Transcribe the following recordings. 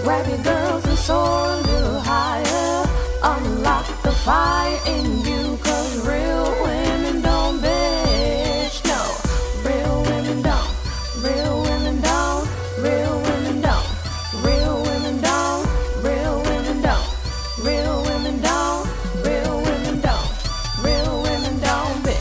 Grab your girls and soar a little higher. Unlock the fire in you, 'cause real women don't bitch. No, real women don't. Real women don't. Real women don't. Real women don't. Real women don't. Real women don't. Real women don't. Real women don't bitch.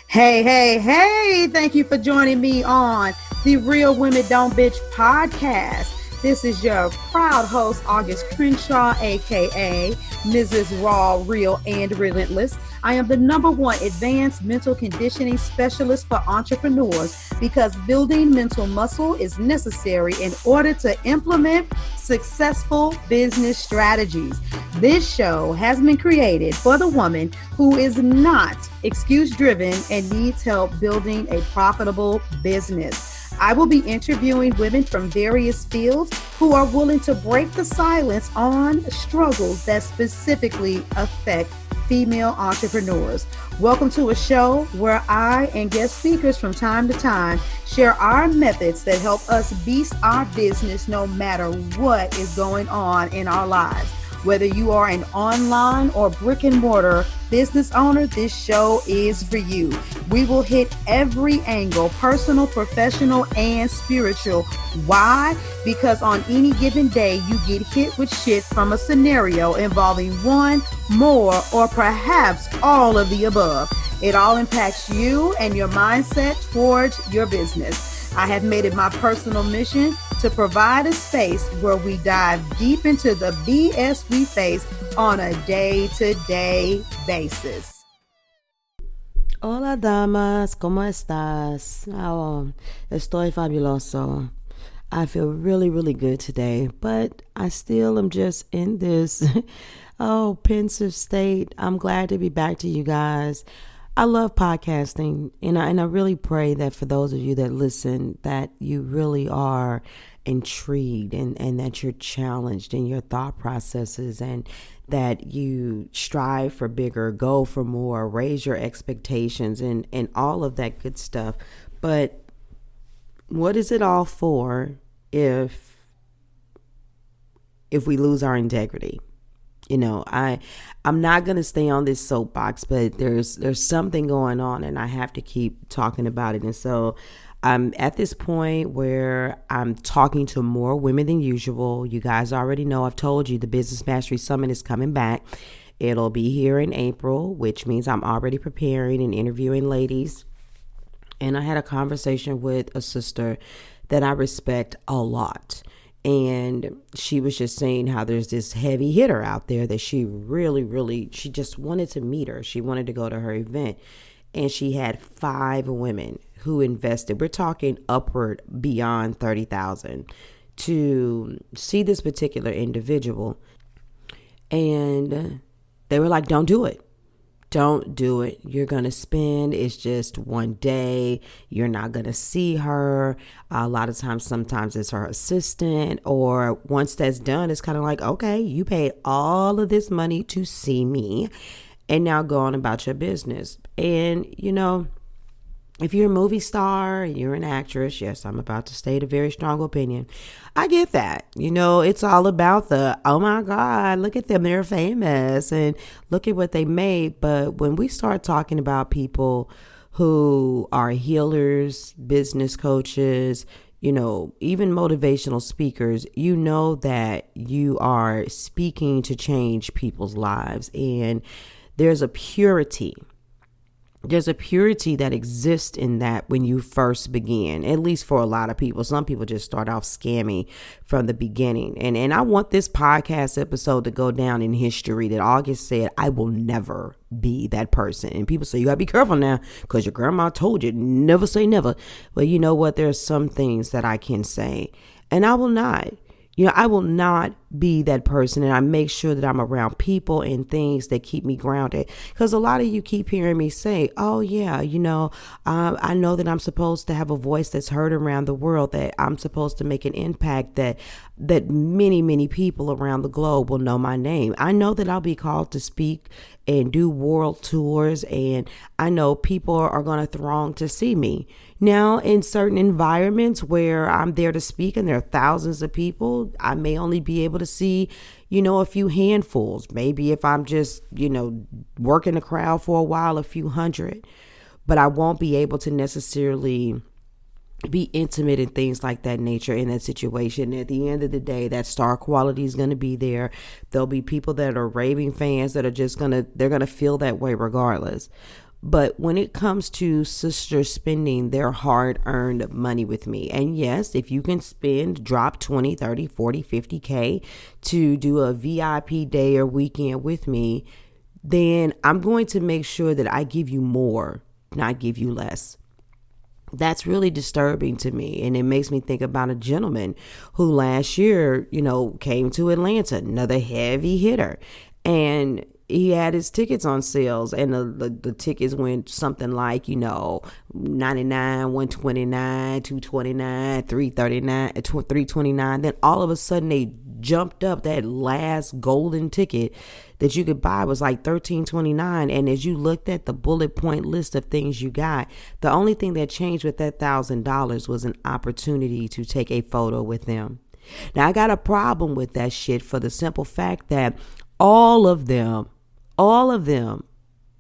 Hey, thank you for joining me on the Real Women Don't Bitch podcast. This is your proud host, August Crenshaw, aka Mrs. Raw, Real, and Relentless. I am the #1 advanced mental conditioning specialist for entrepreneurs because building mental muscle is necessary in order to implement successful business strategies. This show has been created for the woman who is not excuse-driven and needs help building a profitable business. I will be interviewing women from various fields who are willing to break the silence on struggles that specifically affect female entrepreneurs. Welcome to a show where I and guest speakers from time to time share our methods that help us beast our business no matter what is going on in our lives. Whether you are an online or brick and mortar business owner, this show is for you. We will hit every angle, personal, professional, and spiritual. Why? Because on any given day, you get hit with shit from a scenario involving one, more, or perhaps all of the above. It all impacts you and your mindset towards your business. I have made it my personal mission to provide a space where we dive deep into the BS we face on a day-to-day basis. Hola damas, ¿cómo estás? Estoy fabuloso. I feel really good today, but I still am just in this pensive state. I'm glad to be back to you guys. I love podcasting, and I really pray that for those of you that listen, that you really are intrigued and that you're challenged in your thought processes and that you strive for bigger, go for more, raise your expectations and all of that good stuff. But what is it all for if we lose our integrity? You know, I'm not going to stay on this soapbox, but there's something going on and I have to keep talking about it. And so I'm at this point where I'm talking to more women than usual. You guys already know, I've told you the Business Mastery Summit is coming back. It'll be here in April, which means I'm already preparing and interviewing ladies. And I had a conversation with a sister that I respect a lot. And she was just saying how there's this heavy hitter out there that she she just wanted to meet her. She wanted to go to her event. And she had 5 women who invested. We're talking upward beyond 30,000 to see this particular individual. And they were like, don't do it. Don't do it. You're going to spend, it's just one day. You're not going to see her. A lot of times, sometimes it's her assistant, or once that's done, it's kind of like, okay, you paid all of this money to see me and now go on about your business. And, you know, if you're a movie star, you're an actress, yes, I'm about to state a very strong opinion. I get that. You know, it's all about the, oh my God, look at them, they're famous and look at what they made. But when we start talking about people who are healers, business coaches, you know, even motivational speakers, you know that you are speaking to change people's lives. And there's a purity that exists in that when you first begin, at least for a lot of people. Some people just start off scammy from the beginning. And I want this podcast episode to go down in history that August said, I will never be that person. And people say, you gotta be careful now because your grandma told you, never say never. Well, you know what? There's some things that I can say, and I will not. You know, I will not be that person, and I make sure that I'm around people and things that keep me grounded. Because a lot of you keep hearing me say, oh, yeah, you know, I know that I'm supposed to have a voice that's heard around the world, that I'm supposed to make an impact, that many, many people around the globe will know my name. I know that I'll be called to speak and do world tours, and I know people are going to throng to see me. Now, in certain environments where I'm there to speak and there are thousands of people, I may only be able to see, a few handfuls. Maybe if I'm just, working the crowd for a while, a few hundred. But I won't be able to necessarily be intimate and things like that nature in that situation. At the end of the day, that star quality is going to be there. There'll be people that are raving fans that are just they're going to feel that way regardless. But when it comes to sisters spending their hard-earned money with me, and yes, if you can drop 20, 30, 40, 50K to do a VIP day or weekend with me, then I'm going to make sure that I give you more, not give you less. That's really disturbing to me. And it makes me think about a gentleman who last year, came to Atlanta, another heavy hitter. And he had his tickets on sales, and the tickets went something like, 99, 129, 229, 339, 329. Then all of a sudden they jumped up. That last golden ticket that you could buy was like $13.29. And as you looked at the bullet point list of things you got, the only thing that changed with that $1,000 was an opportunity to take a photo with them. Now, I got a problem with that shit for the simple fact that all of them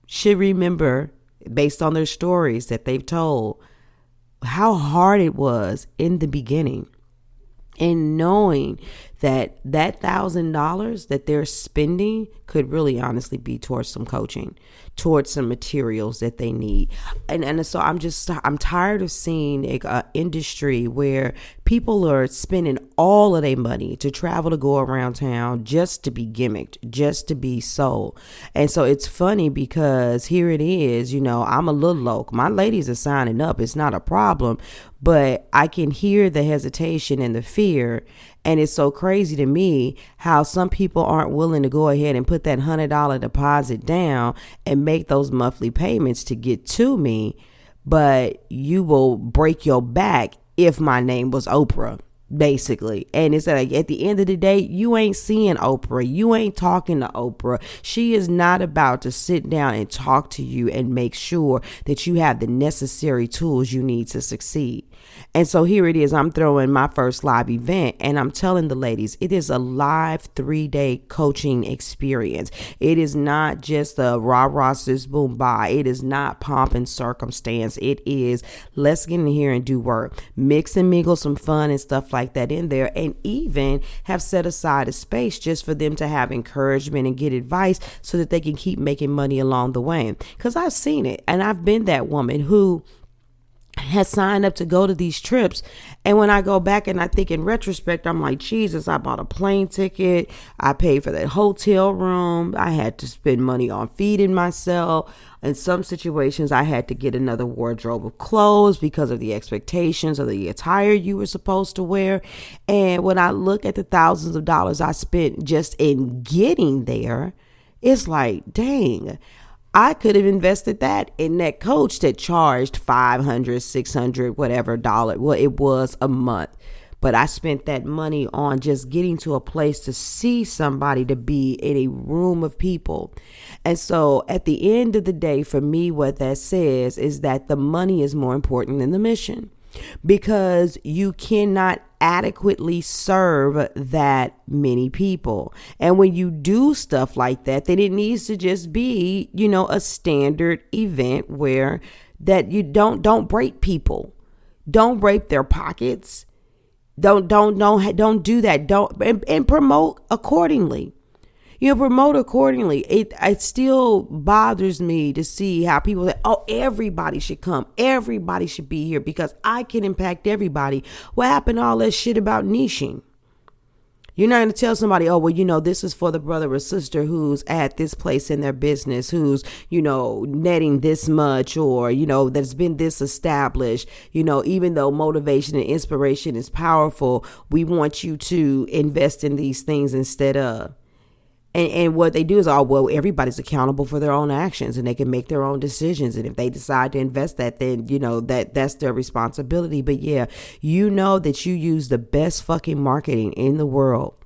should remember, based on their stories that they've told, how hard it was in the beginning. And knowing that $1,000 that they're spending could really honestly be towards some coaching, towards some materials that they need. And so I'm tired of seeing an industry where people are spending all of their money to travel to go around town just to be gimmicked, just to be sold. And so it's funny because here it is, I'm a little low. My ladies are signing up. It's not a problem, but I can hear the hesitation and the fear. And it's so crazy to me how some people aren't willing to go ahead and put that $100 deposit down and make those monthly payments to get to me. But you will break your back if my name was Oprah, basically. And it's like, at the end of the day, you ain't seeing Oprah. You ain't talking to Oprah. She is not about to sit down and talk to you and make sure that you have the necessary tools you need to succeed. And so here it is. I'm throwing my first live event, and I'm telling the ladies, it is a live 3-day coaching experience. It is not just a rah-rah sis boom bye. It is not pomp and circumstance. It is let's get in here and do work. Mix and mingle some fun and stuff like that in there, and even have set aside a space just for them to have encouragement and get advice so that they can keep making money along the way. Because I've seen it, and I've been that woman who has signed up to go to these trips. And when I go back and I think in retrospect, I'm like, Jesus, I bought a plane ticket. I paid for that hotel room. I had to spend money on feeding myself. In some situations, I had to get another wardrobe of clothes because of the expectations of the attire you were supposed to wear. And when I look at the thousands of dollars I spent just in getting there, it's like, dang, I could have invested that in that coach that charged $500, $600, whatever dollar. Well, it was a month. But I spent that money on just getting to a place to see somebody, to be in a room of people. And so at the end of the day, for me, what that says is that the money is more important than the mission, because you cannot adequately serve that many people. And when you do stuff like that, then it needs to just be, a standard event where that you don't break people. Don't break their pockets. Don't do that. And promote accordingly. Promote accordingly. It still bothers me to see how people say, oh, everybody should come. Everybody should be here because I can impact everybody. What happened to all that shit about niching? You're not going to tell somebody, oh, well, this is for the brother or sister who's at this place in their business, who's, netting this much, or, that's been this established. Even though motivation and inspiration is powerful, we want you to invest in these things instead of. And what they do is, everybody's accountable for their own actions and they can make their own decisions. And if they decide to invest that, then, that's their responsibility. But yeah, that you use the best fucking marketing in the world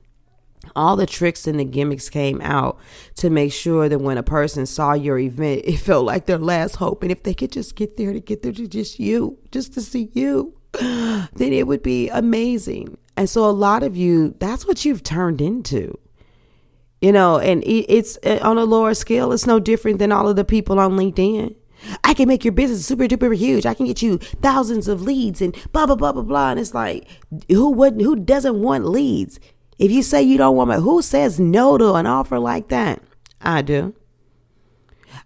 All the tricks and the gimmicks came out to make sure that when a person saw your event, it felt like their last hope. And if they could just get there to just you, just to see you, then it would be amazing. And so a lot of you, that's what you've turned into. You know, and it's on a lower scale. It's no different than all of the people on LinkedIn. I can make your business super duper huge. I can get you thousands of leads and blah, blah, blah, blah, blah. And it's like, who doesn't want leads? If you say you don't want me, who says no to an offer like that? I do.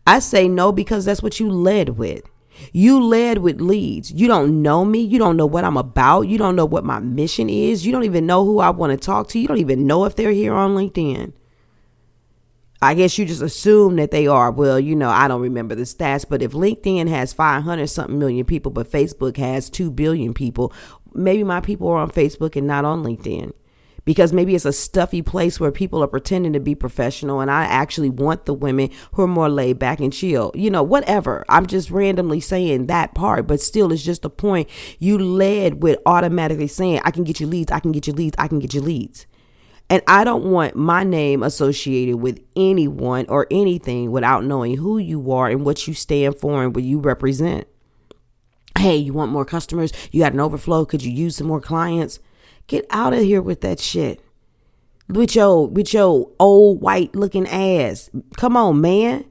I say no because that's what you led with. You led with leads. You don't know me. You don't know what I'm about. You don't know what my mission is. You don't even know who I want to talk to. You don't even know if they're here on LinkedIn. I guess you just assume that they are. Well, you know, I don't remember the stats, but if LinkedIn has 500 something million people, but Facebook has 2 billion people, maybe my people are on Facebook and not on LinkedIn. Because maybe it's a stuffy place where people are pretending to be professional, and I actually want the women who are more laid back and chill. You know, whatever. I'm just randomly saying that part, but still it's just a point. You led with automatically saying, I can get you leads, I can get you leads, I can get you leads. And I don't want my name associated with anyone or anything without knowing who you are and what you stand for and what you represent. Hey, you want more customers? You got an overflow? Could you use some more clients? Get out of here with that shit. With your old white looking ass. Come on, man.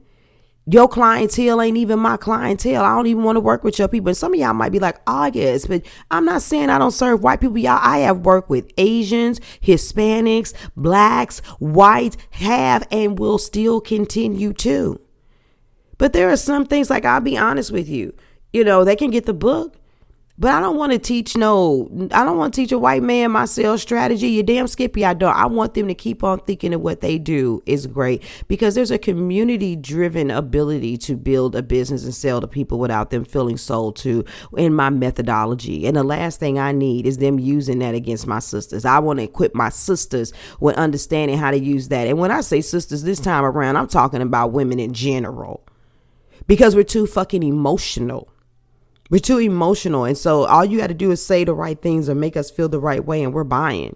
Your clientele ain't even my clientele. I don't even want to work with your people. And some of y'all might be like, oh, yes, but I'm not saying I don't serve white people. Y'all, I have worked with Asians, Hispanics, blacks, whites, have and will still continue to. But there are some things, like, I'll be honest with you. You know, they can get the book. But I don't want to teach a white man my sales strategy. You damn skippy, I don't. I want them to keep on thinking that what they do is great, because there's a community driven ability to build a business and sell to people without them feeling sold to in my methodology. And the last thing I need is them using that against my sisters. I want to equip my sisters with understanding how to use that. And when I say sisters this time around, I'm talking about women in general, because we're too fucking emotional. We're too emotional. And so all you got to do is say the right things or make us feel the right way, and we're buying.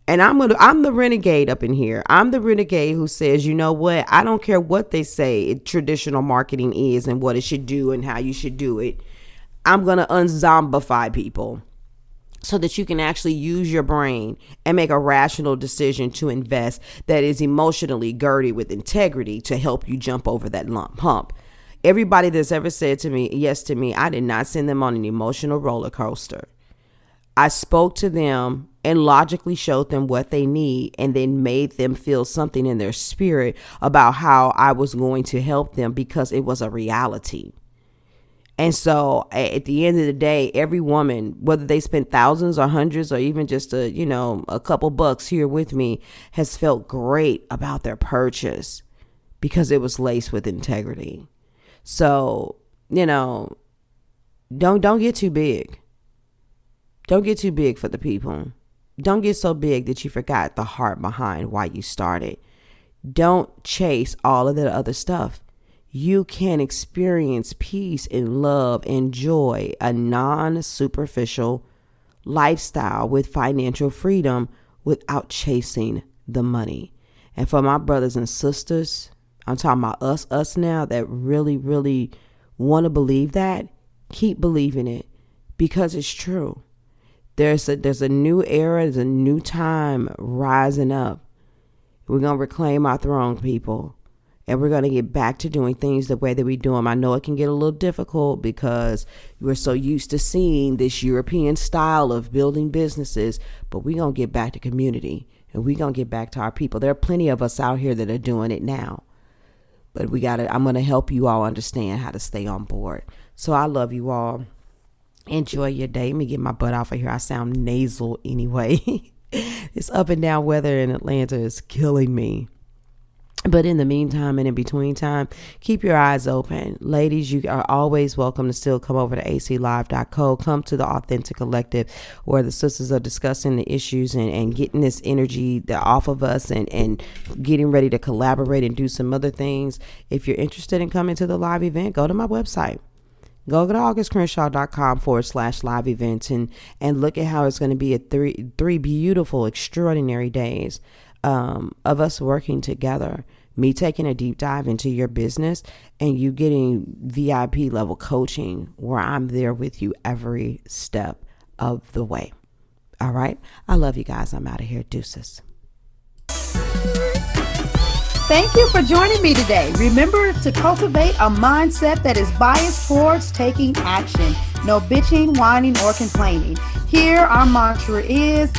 And I'm the renegade up in here. I'm the renegade who says, you know what? I don't care what they say traditional marketing is and what it should do and how you should do it. I'm going to unzombify people so that you can actually use your brain and make a rational decision to invest that is emotionally girded with integrity to help you jump over that hump. Everybody that's ever said to me, yes to me, I did not send them on an emotional roller coaster. I spoke to them and logically showed them what they need, and then made them feel something in their spirit about how I was going to help them, because it was a reality. And so at the end of the day, every woman, whether they spent thousands or hundreds or even just a couple bucks here with me, has felt great about their purchase because it was laced with integrity. So, don't get too big. Don't get too big for the people. Don't get so big that you forgot the heart behind why you started. Don't chase all of that other stuff. You can experience peace and love and joy, a non-superficial lifestyle with financial freedom without chasing the money. And for my brothers and sisters, I'm talking about us now that really, really want to believe that. Keep believing it, because it's true. There's a new era, there's a new time rising up. We're going to reclaim our throne, people. And we're going to get back to doing things the way that we do them. I know it can get a little difficult because we're so used to seeing this European style of building businesses, but we're going to get back to community, and we're going to get back to our people. There are plenty of us out here that are doing it now. But I'm going to help you all understand how to stay on board. So I love you all. Enjoy your day. Let me get my butt off of here. I sound nasal anyway. This up and down weather in Atlanta is killing me. But in the meantime and in between time, keep your eyes open. Ladies, you are always welcome to still come over to aclive.co. Come to the Authentic Collective, where the sisters are discussing the issues and getting this energy off of us and getting ready to collaborate and do some other things. If you're interested in coming to the live event, go to my website. Go to augustcrenshaw.com/live events and look at how it's going to be at three beautiful, extraordinary days of us working together, me taking a deep dive into your business and you getting VIP level coaching where I'm there with you every step of the way. All right. I love you guys. I'm out of here. Deuces. Thank you for joining me today. Remember to cultivate a mindset that is biased towards taking action. No bitching, whining, or complaining. Here, our mantra is,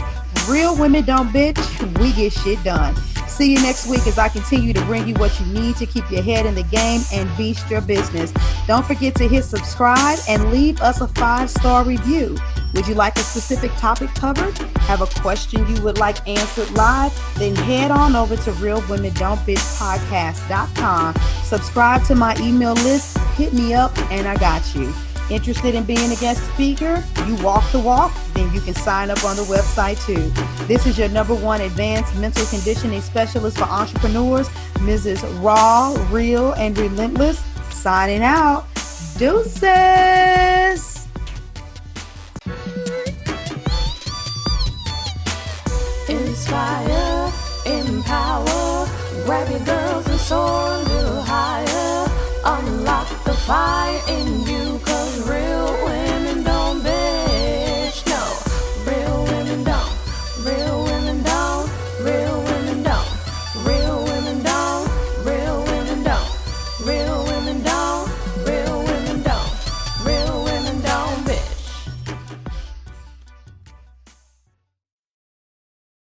real women don't bitch, we get shit done. See you next week as I continue to bring you what you need to keep your head in the game and beast your business. Don't forget to hit subscribe and leave us a 5-star review. Would you like a specific topic covered? Have a question you would like answered live? Then head on over to realwomendon'tbitchpodcast.com. Subscribe to my email list, hit me up, and I got you. Interested in being a guest speaker? You walk the walk? Then you can sign up on the website too. This is your #1 advanced mental conditioning specialist for entrepreneurs, Mrs. Raw, Real, and Relentless. Signing out. Deuces. Inspire, empower, grab your girls and soar a little higher. Unlock the fire in